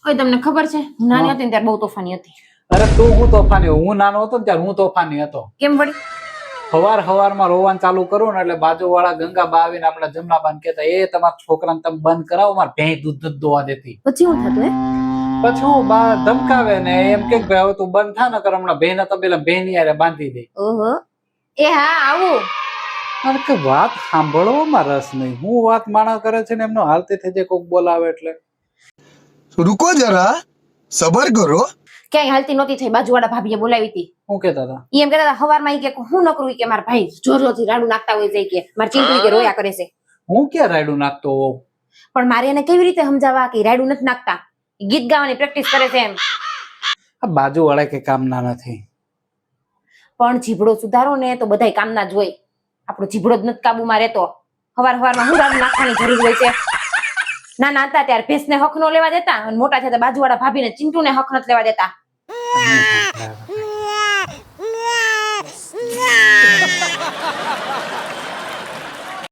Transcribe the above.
ઓય તમને ખબર છે હું નાની હતી ને ત્યારે બહુ તોફાની હતી. અરે તું હું તોફાની હું નાનો હતો ને ત્યારે હું તોફાની હતો. કેમ વળી? હવારમાં રોવાનું ચાલુ કરું ને એટલે બાજુવાળા ગંગાબા આવીને આપણા જમનાબાને કહેતા એ તમારા છોકરાને તમે બંધ કરાવો મારે ભેંસ દૂધ નથી દોવા દેતી. પછી હું થતું પછી હું બા ધમકાવે ને એમ કે ભાઈ હવે તું બંધ થા ને કર હમણાં ભેંના તબેલા ભેંની હારે બાંધી દે. ઓહો એ હા આવું. અરે કે વાત સાંભળવામાં રસ નહીં. હું વાત માણસ કરે છે ને એમનો હાલતી થઈ જાય કોક બોલાવે એટલે. रुको जरा सबर करो. ક્યાંય હાલતી નહોતી થઈ બાજુવાળા ભાભીએ બોલાવી હતી. શું કેતા હતા? ઈ એમ કહેતા હતા હવારમાં ઈ કે હું ન કરું કે મારા ભાઈ જોરથી રાડું નાખતા હોય જાય કે મારા ચિંટુ કે રોયા કરે છે. હું ક્યાં રાયડું નાખતો હોઉં? પણ મારે એને કેવી રીતે સમજાવવા કે રાડું નથી નાખતા, ગીત ગાવાની પ્રેક્ટિસ કરે છે એમ. આ બાજુવાળા કે કામના નથી. પણ જીભડો સુધારો ને તો બધાય કામના જ હોય. આપણો જીભડો જ નથી કાબુમાં રહેતો. હવારમાં હું રાડું નાખવાની જરૂર હોય છે? નાના હતા ત્યારે ભેંસને હક નો લેવા દેતા અને મોટા થતા બાજુવાળા ભાભીને ચિંટુને હક નથી લેવા દેતા.